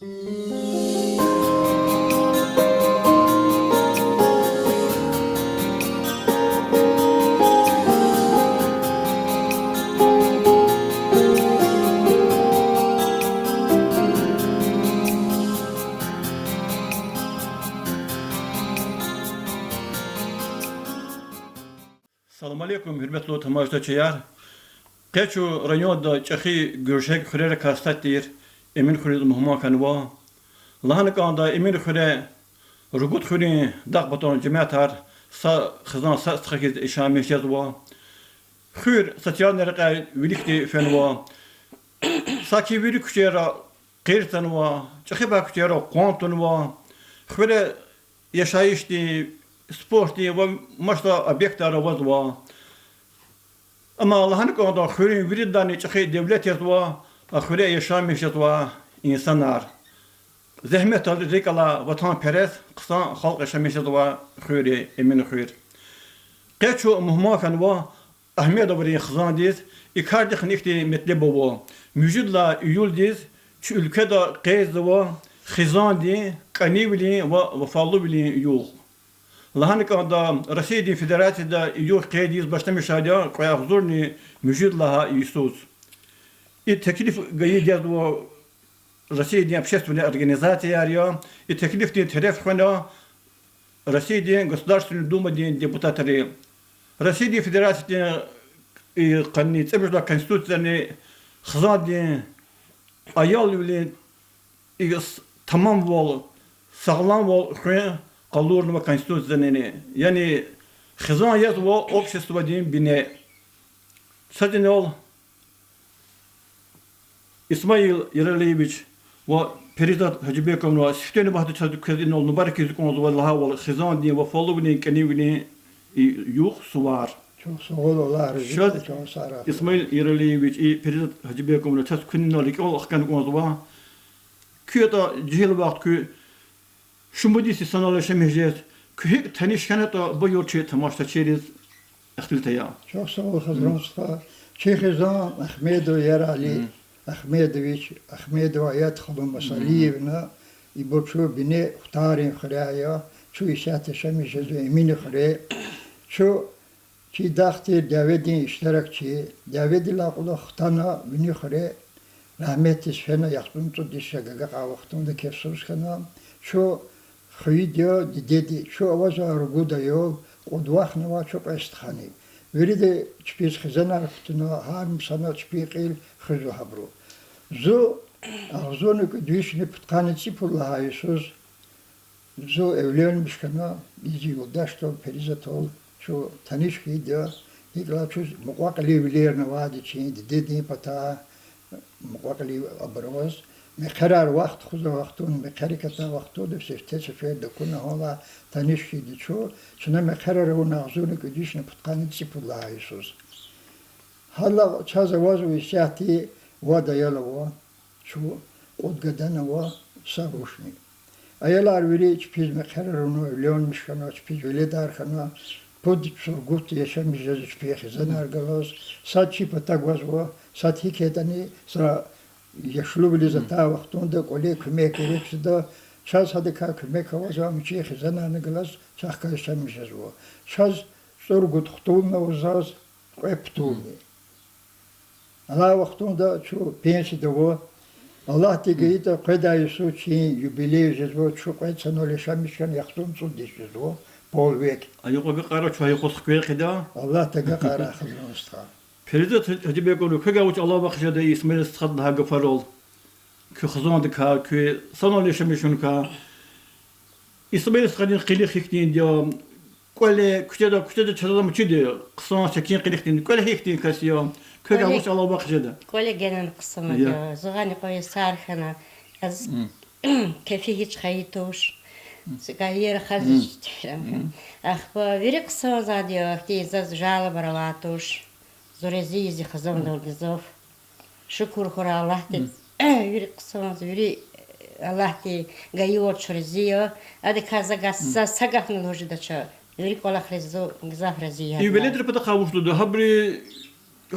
Salam aleykum, hürmetli tamaşaçılar. Keçu rayonda çaxi görüşek xürere kastat deyir. Emin xürede muhmakan va. Lahanık anda emin xüre rugut xüre dağ baton cematar sa xızan sa sıxakiz işameşez va. Xür sosyal nerqa vilikti fen va. Saki vilik küçera qeyrtan va. Çaxi ba küçera kuantun va. Xüre yaşayışti sporti ve maçta obyektler vaz va. Ama Allah'ın konuda xürün viridani çaxi devlet yazva, xüre yaşamış yazva insanlar. Zahmet aldı rekala vatan perest, kısa halk yaşamış yazva xüre emin xür. Keçu muhmakan va Ahmet abri xızan diz, ikardi xnikti metlebo va. Müjidla yul diz, çü ülkede qeyz va xızan di, kanivli ve vefallu bili yul. Lahanık da Rusya Federasya'da yok kaydiz başta müşahede koyak zorni müjid laha İsus. Teklif gayet yazdı Rusya общественная организация ya. Teklif din taraf khana Rusya Государственной Думы депутатları. Rusya Federasya'da kanuni tabirda konstitusiyonu xızadi ayal bile tamam vol sağlam vol Kalurnu ve konstitusiyonu yani xızan yaz ve общество din bine sadece ol İsmail Yeraliyevich ve Peridat Hacıbekov'un ve sifteni bahtı çadık kazinin ol mübarek yüzük oldu vallaha ve xızan din ve fallu bine kenevini yuh suvar. Çok sağ olurlar. Çok sağ İsmail Yeraliyevich Peridat Hacıbekov'un çadık kazinin ol ol akkan oldu ve kıyata cihil vakt ki Şumbudisi sanalaşamayacağız. Kühük tanışkanı da bu yolçu tamaşaçıyız. İhtilite ya. Çok sağ ol Hazretler. Çekhizan Ahmedo Yerali Ahmedoviç Ahmedo ayet xalım masaliyevna iboçu bine xtarin xiraya şu işat şamayacağız emin xire şu ki daxti davedin iştirakçı davedi laqula xtana bine xire rahmet şena yaxtun tu dişaga qavxtunda kefsus kana şu خیلی دیدی شو آواز آرگودا یو قدوخ نوا چوب استخانی وریده چپیز خزانه رفتنا هم سنا چپی قیل خزو هبرو زو آغزونو که دویش نپتقانی چی پوله هایسوز زو evliyon mişkana bizi yoldaş tol perize tol şu tanış giydi ikla çöz muqaqli evlilerine vadi çin dedi pata muqaqli abroz مقرر وقت خود وقتون مقرکتا وقتو دو سفته سفید دکونه حالا تنیش کیدی چون مقرر و نغزونه که دیش نپتقانی چی پوله ایسوز حالا چاز واز و ایسیاتی و دایالا و چو قدگدن و ساروشنی ایالا ویری چی پیز مقرر اونو لیون میشکنه چی پیز ولی دارخنه پود سرگوت یشمیجز چی پیز خزن ارگلاز سات چی پتاگ واز و سات هیکیدنی سرا yaşlı bile zaten vaktunda kolye kümek eripsi de çaz hadi ka kümek havaza mıçı xizananı glas çakka yaşamışız bu. Çaz sorgu tuğtuğumla uzaz eptuğumla. Allah vaktunda şu pensi de bu. Allah tegeyi de kadayı su çiğ jubileyeceğiz bu. Çok etsen öyle yaşamışken yaktığım su dişiz bu. Pol vek. Ayıqo bir qara çayı qosqıya qida. Allah tege qara xizanısta. Peridat Hacıbekov'un kögavuç Allah bakışada İsmail Sıxad daha gafar ol. Kü xızandı ka, kü sanalaşamışın ka. İsmail Sıxad'ın qili xiktin diyor. Köle küçede çadam çidi. Qısan çekin qiliqtin. Köle xiktin kasiyo. Kögavuç Allah bakışada. Köle gelen qısımı diyor. Zıgani koyu sarxana. Az kefi hiç xayitoş. Gayır xaziş. Ахба вери qısım diyor. Teyze jala baralatoş. Zorezi xızam dolgizov. Şükür xura Allah de. Veri qısım veri Allah de gayor çöreziyor. Adı kaza gassa sagafın loji da çö. Veri kola xrezo gzafraziya. İveledr pata qavuşdu.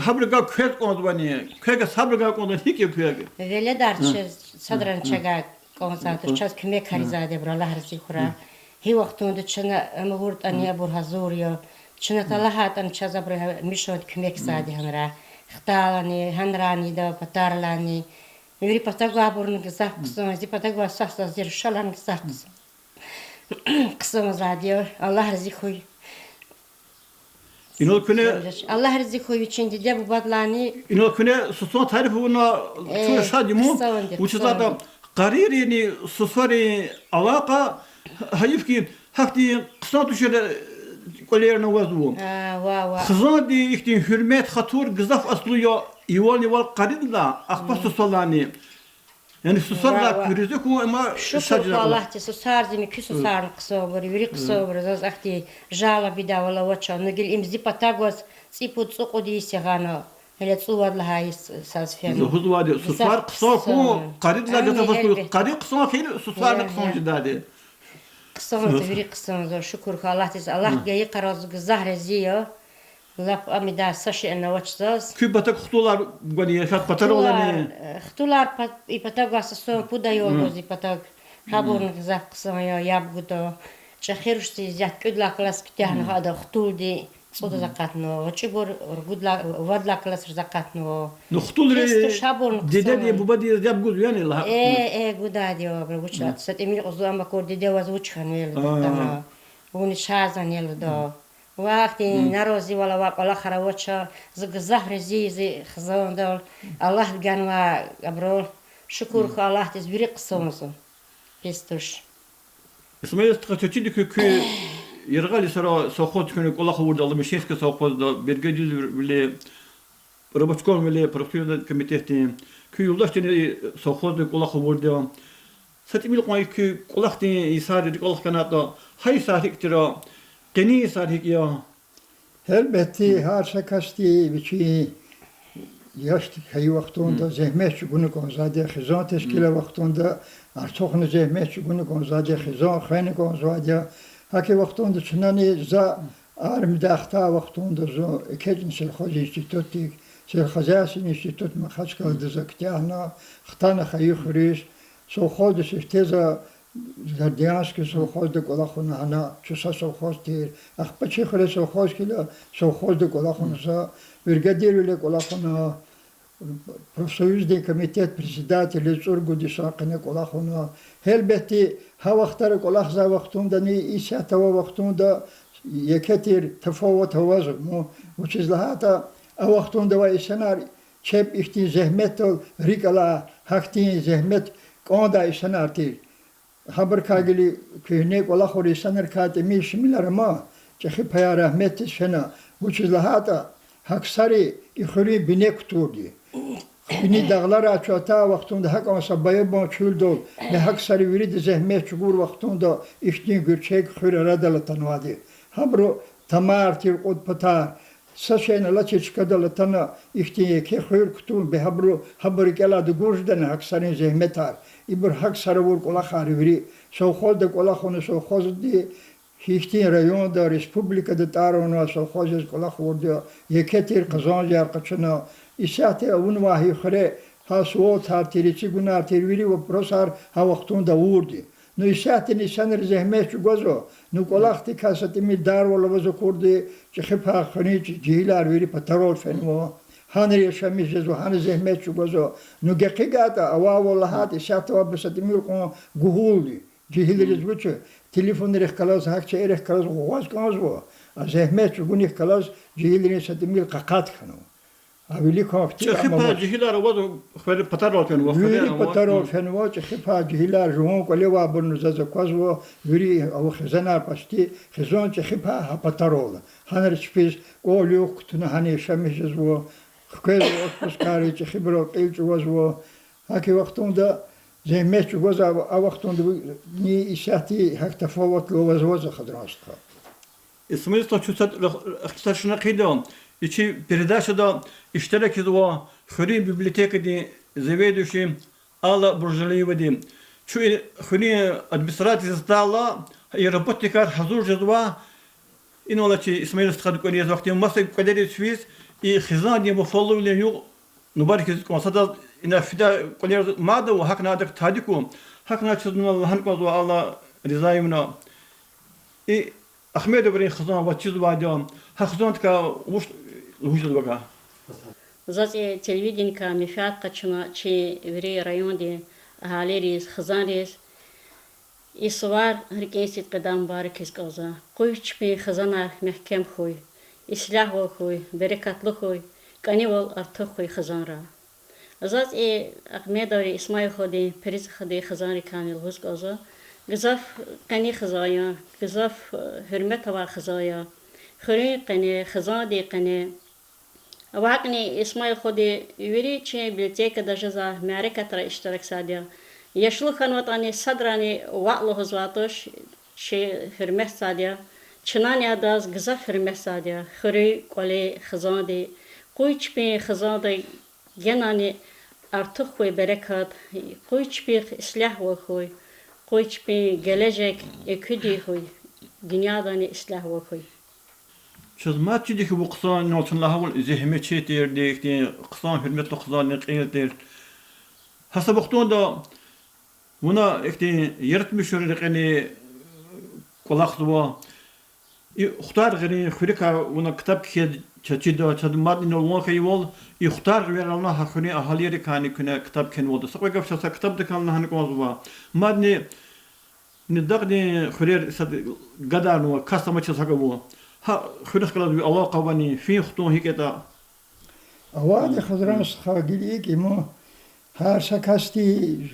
Habri ga kök ondu bani. Kök sabri ga ondu hik yok kök. Vele darçı sadran çaga قانزات چاز کمی کاری زاده برا الله رزی خورا هی وقتون دو چنا مورد آنیا بر هزوریا چنا طلعت آن چاز برا میشود کمی زاده هنرا اختالانی هنرانی دا پتارلانی میری پتاگو آبورن گذاف قسم زی پتاگو اساس زیر شلان گذاف قسم زادیو الله رزی خوی İnol küne الله رزی خوی چند دیده بدلانی İnol küne susun tarifi buna çok şadi mu? kısa önce, Bu kısa çizada kariyerini susari alaka hayıf ki hakti kısa düşede kolyerine vazbu. وا Kızan di ihti hürmet hatur gızaf aslıya ival karidla akba susalani. Yani susarla kürüzü ku ama شكر şacı الله تسو صار زي مي كيسو صار قصوبر يوري قصوبر زاز اختي جالا بيدا ولا وچا نگل ام زي پتاگوس سيپو تسوقو دي سيغانو هل تصور لها ساز فين Huzur vadi susar kısa ku karidla gızaf aslı karid kısa fil susar kısa cidadi. قصوم توري قصوم زو شكر الله تس الله جاي قراز زهر زيو لاب امدا ساشي انا وچ زاز Kü batak kutular gani yaşat patar olanı. Хтулар и патагас со пуда йолози патаг хабурн зак ксо я ябгудо чахирушти зят кудла клас ктян хада хтулди сода закатно чибор гудла вадла клас закатно Ну kutuları Kesti şabun dede kısa. diye baba diye yap guz yani la. гуда дио бручат сат эмил озуама кор диде ваз учхан вел тана уни шазан ел до وقتی نروزی ولا وقلا خروچا زگ زهر زیزی خزان دال الله گنوا ابرو شکر خو الله تزبیری قسمزو پیستوش İsmail strateji kü yargali sara sohot künü kola kuvurda alım şeske sohotda bergedil bile Robotkol bile profesyonel komiteti kü yoldaş tane sohot kola kuvurda satimil qoy kü kola tane isar edik Allah kanatda hay sahik tira geni sahik ya Elbette her şakasti biçi yaştık hay vaktunda zehmet çubuğunu konzade xizan teşkile vaktunda artık zehmet çubuğunu konzade xizan xene konzade haki vaktunda çınani za armdahta vaktunda zo ekecin selxoz institutik selxazasin institut maxaç kaldı zaktiyana xtana xayi xuriş selxoz sisteza Zardyanski совхоз de kolakuna ana çusa совхоз değil. Akpaçı xire совхоз kila совхоз de kolakuna brigadier ile kolakuna профсоюзный комитет председателя Цургу дисакыны колахуна. Elbette ha vaxtları kolak za vaxtunda ni işe tava vaxtunda yeketir tefavut havazı mu uçizlahata a vaxtunda ve işenar çep ihti zehmet ol rikala hakti zehmet onda işenartir. Haber kagili köhne kolak işenar katemi şimiler ama çehi paya rahmet şena uçizlahata haksari ihuri binek turdi. Bini dağlar açata vaxtunda hak amasa bayıban çöldol. Ne hak sarı veri de zehmet çukur vaxtunda iştin gürçek xüre radalı tanıvadı. Habro tamartir od patar. Saşen la çeçkadalı tanı iştin yeke xür kutun be habro habri keladı gurjdan hak sarı zehmetar. İbur hak sarı vur kola xarı veri. Совхозda kola xonu совхоз di Hiştin rayonda Respublikada tarona совхоз kola xurdu. Yeketir kazanç yarqıçına İşte un vahi xire ha soğut ha teriçi gunar terviri ve prosar ha vaxtunda vurdu. No işte nisanır zehmet şu gozo. No kolakti kasatimi dar ola vazo kurdu. Çıkıpa xani cihilar veri patarol fenmo. Hanır yaşamış jezo hanı zehmet şu gozo. No gekigata ava vallahat işte ve basatimi kon guhuldu. Cihiliriz buçu. Telefonları xkalas hakça erek kalas oğaz kanzo. Zehmet şu gunih kalas cihilirin satimi qakat xano. Avili kafti Çıkıpa cihilar vazo xweri patar olken wa Veri patarol fenvo çıkıpa cihilar juhon koleva burnuza kozvo veri av xezanar pasti xezon çıkıpa ha patarol. Haner çpiz olyo kutuna hani şamişiz vo xkez otpuskari çıkıbro qilç vozvo haki vaxtunda zehmet voza av vaxtunda ni işati hak tafawut lo voza xadrasta. İsmail Taçusat iktisarşına kıydı. İçi передачада iştirak ediyor. Xuri bibliotekadi заведующий Алла Буржалиева. Şu xuri администрация стала и работникар hazır jadwa inolaçı İsmail Taçusat konuya vakti masa kaderi Swiss и xizani bu follow ile yok. Nubarkez konsada ina fida konuya mada ve hak nadak tadiku hakna çizdim Allah'ın kozu Allah rizayımına. Ahmet öbürün kızına vaçız vadiyam. Hakzon tka uçlu baka. Zaz televizyon ka mifat kaçına çi veri rayon de ahaliris xazanis isvar herkesit qadam barik iskaza. Qoyç bi xazana mahkem khoy. İslah ol khoy, berekatlı khoy. Kani ol artık khoy xazanra. Zaz Ahmet öbürün İsmail khodi periz khodi xazani kamil huzkaza. Gızaf kani xazaya, gızaf hürmet var xazaya. Xuri kani xazadi kani واقني اسماعيل خودي يوري شيء بيبليوتيكا دجازا معركة ترى اشتراك ساديا يشلو خان وطني صدراني وعلو هزواتوش شيء هرمه ساديا چناني اداز غزا هرمه ساديا خري قولي خزاندي قويچ بي خزاندي genani artık koy berekat koyç bir islah ve koy koyç bir gelecek eküdi koy dünyadan islah ve koy. Çözmat çidik bu kısan nolçunla havul zehme çetir dekti kısan hürmetli kızan ne qiyildir. Hasabıqtun da buna ekti yaratmış örneğini kulaqtıva. İxtar gani xurika buna kitap ki çeçida çadmadın olma kayol İxtar ver Allah hakkını ahaliye kani küne kitap ken oldu. Sakwa gafşasa kitap da kanla hani kozva. Madni ندقني خير قدر وكاستم تشسقه بو ها خير خلاص الله قواني في خطون هيك تا اواد خضران سخاگلی که ما هر شکستی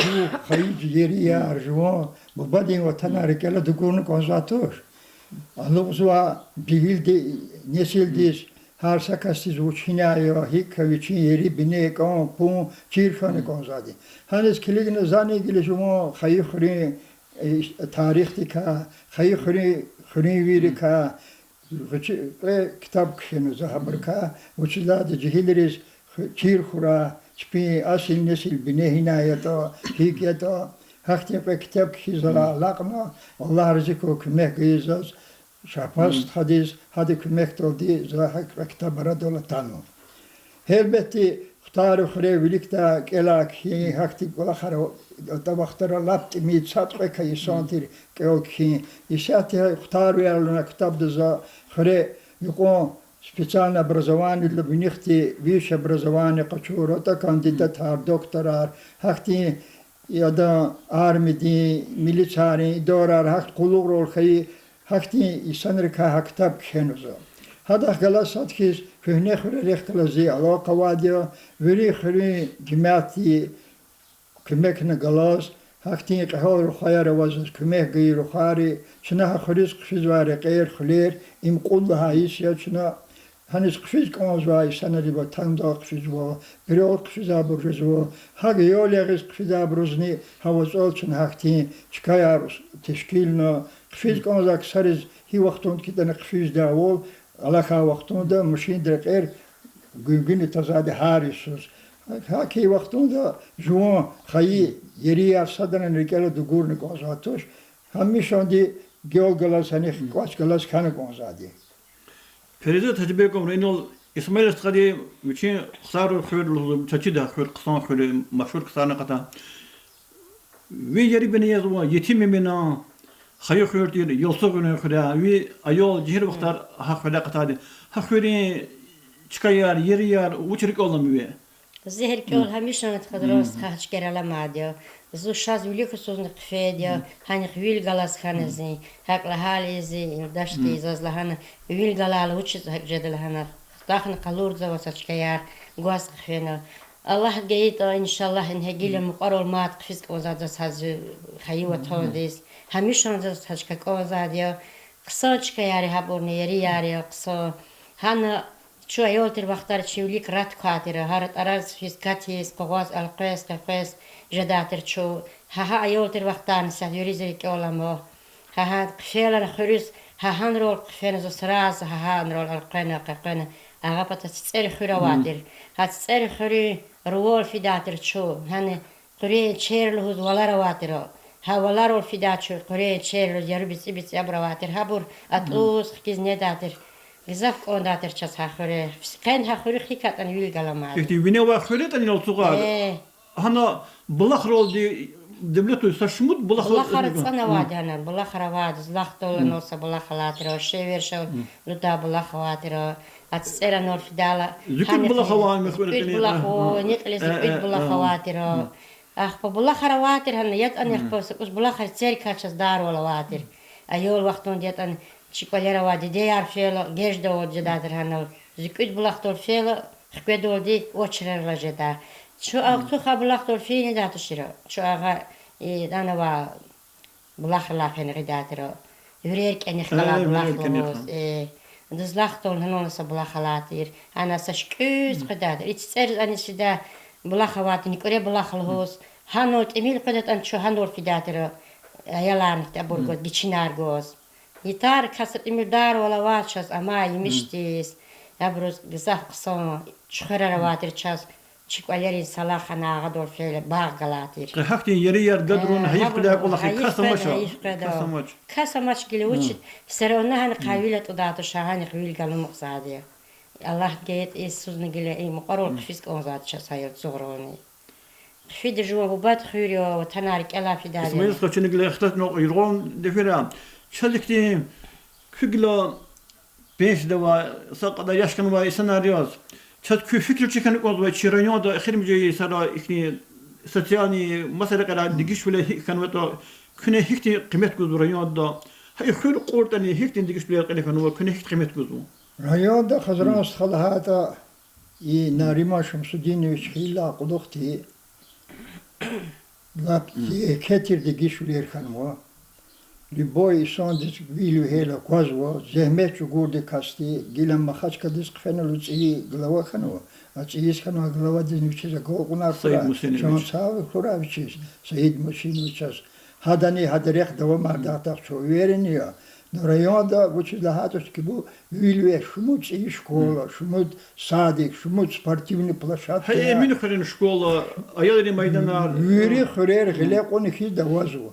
جو خیج یریار جو ببادین و تنارکل دکون کنزاتور alımızwa bildi nesildiz her şakasız uçinaya hikavicin yeri bine kan pun çirfanı konzadi. Hanes kiligine zani gilişumo hayıkhri tarihtika hayıkhri virika kitap kişinize haberka uçilade cihiliriz çirkhura çpi asil nesil bine hinayata hikayata hakti pe kitap kişizala laqma Allah rızık kömek gıyızaz şapas hadis hadi kömek oldu zahak kitabara dolatanu elbette tarihre birlikte kelak hakti kolahar tabahtara lapt mi satqa kaysantir ki işati tarihre kitap da khre yuko специальное образование для нихти высшее образование качура та кандидат докторар hakti ya da armidi militari dorar hakt kulur olxay hakti isanrika haktab khenuzo hada galasat kis fehne khre rehtlazi ala qawadia veri khri jimati kemekne galas hakti qahor khayar waz kemek gayr khari shna khris khizwari qeyr khlir im qullaha isyachna Hanis kfiz konzvay sanadi ba tanda kfizwa birok kfizabuzwa hage yoleris kfizabruzny havas olchun hakti chkayar teşkilna kfiz konzak sariz hi vaqtun kidan kfiz davol ala kha vaqtunda mushin der gün tazade harisus ha ki vaqtunda juan khayi yeri afsadan rikala dugurni konzatosh hamishandi geogalas hani kwaç galas kana konzadi Feride tecrübekom Reynol İsmail Esqadi için xsar xuyur çaçida xuyur qsan xuyur maşhur qsana qata ve yeri beni yazma yetim mina xayı xuyur diyor yolsa günü xura ve ayol cihir vaqtar ha xula qatadi ha xuyuri çıkayar yeri yar uçrik olamıyor Zehir ki ol hamisha netqadros xaç kerala madyo زو شاز ولی خصوصا قفیدیا هنی خویل گلاس خانزی هک لحالیزی داشتی زاز لحنا ویل گلال وچیز هک جدل هنا داخل قلور زا وسط کیار گواس قفینا الله جيت إن شاء الله إن هجيل مقرر ما تقفز كوزاد هذا خيوة توديس هميش هذا هذا كوزاد يا قصاش كياري هبورني يري ياري قصا هنا شو يولتر وقتار شيوليك رات كاتر هارت أراز فيسكاتيس قواس القيس كقيس جداتر شو ها يولتر وقتان سهيوريزي كولامو ها قفيلر خريس ها هنرول قفين زسراز ها هنرول القينا قينا أغابت تسير خيرواتر هتسير خري روول في داتر شو هن قري تشير له ولا رواتر ها ولا رول في داتر قري تشير له يربي بيت أبرواتر هبور أتلوس خيز نداتر Gizaf ondater ças hakhore. Kan hakhore khikat an yul galamad. İşte bine ve khore tan yol sugar. Hana bulak rol di devlet uysa şumut bulak Bulla xarıtsana vadi ana, bulla xaravadi, zlaq dolan olsa bulla xalatır o, şever şev, luda bulla xavatır o, atsera nor fidala. Zükür bulla xavan Zükür bulla xo, netli zükür bulla xavatır o. Ahpa bulla xaravatır hanna, yat an yaxpası, us bulla xartseri kaças dar ola vatır. Ayol vaxtun diyat an, çikolera vadi, deyar felo, gejde o cedadır hanna. Zükür bulla xtor felo, xkved oldi, oçrerla ceda. Şu ağtı bulla xtor fini da tuşiro. Şu ağa dana va bulakla feni gidatiro. Yürek en xala bulaklos. Dızlaqtol hanonsa bulakalatir. Ana saşküz gidatir. İçser anisida bulakavatin kore bulaklos. Hanot emil qidat an şu hanor fidatiro. Ayalarnik da burgot giçinargos. Yitar kasıt imirdar ola vaças ama yemiştis. Yabruz gizah qson çıqarara vatir ças. Çikoleri salahana gador fele bağ galatir. Haktin yeri yer gadrun hayif kılak ola kasamaç. Kasamaç gile uç. Serona han qavilat udatı şahani qvil galım qsadi. Allah geyet esuznu gile ey muqarol fisk onzat çasayır zoroni. Fide juma bubat khuriyo tanarik ala fidali. İsmail Skoç'un gile ihtat no yirgon defiram. Çalıkti kügla 5 deva saqada yaşkın va senaryoz. Çat kü fikir çeken oldu ve çiranyo da ahir müceyi sara ikni sosyani mesela kadar dikiş bile kanvato küne hikti kıymet guzduranyo da hay khur qortani hikti dikiş bile kanvato küne hikti kıymet guzdu. Rayonda Xazran Sxalahata i Narima Şamsuddinoviç hilla quluqti lap ketirdi gişuler kanmo. Любой сондис вилю хела козво, зехмет чугурди касти, гилам махач кадис кфенелу ци глава хано, а ци хано глава динучи за голкунар фура, шон сави фуравичис, Саид Мусиновичас, хадани хадарех дава мардатах чо верения, но районда вучилахатос кибу вилю шумут ци школа, шумут садик, шумут спортивный площадка. Hay emin xırın şkola, ayarı meydanlar. Yuri xırer gile koniki davazu.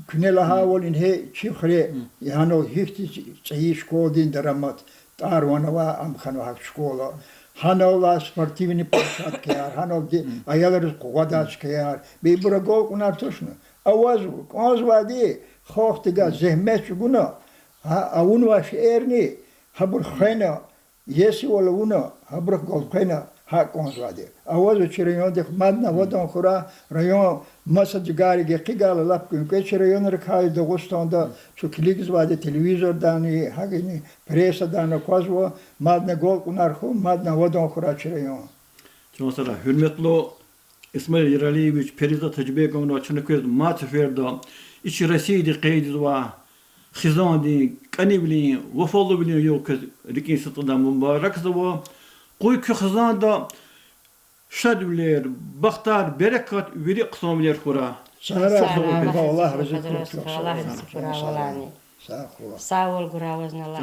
Күнела волин he чифре яно хифти цей школдин дарамат тарванова амханова школа ханова спортивный площадки хановди аялар қуадачкаяр бибра гол кунар тошна авазу конзвади хохтига зехмет гуна аун ваш эрни хабр хена еси вол уна хабр гол хена ها کنزواده. آوازو چرایون دیخ مدن ودان خورا رایون مسا جگاری گه قیگال لب کنیم که چرایون رکای داغستان دا چو کلیگز واده تلویزور دانی هاگینی پریس دانی کوزو مدن گل کنار خو مدن ودان خورا چرایون. Çünkü mesela hürmetli İsmail Yeraliyeviç Periza tecrübe gamına çınıkıyordu matferda içi residi qeydiz va xizandi kanibli wafalı bilin yok rikin sıtıdan mübarek zava Qoy ki xizanda şadüler, baxtar, berekat, veri qısamiler xura. Allah razı olsun. Allah razı olsun. Sağ ol, gura vazna Allah.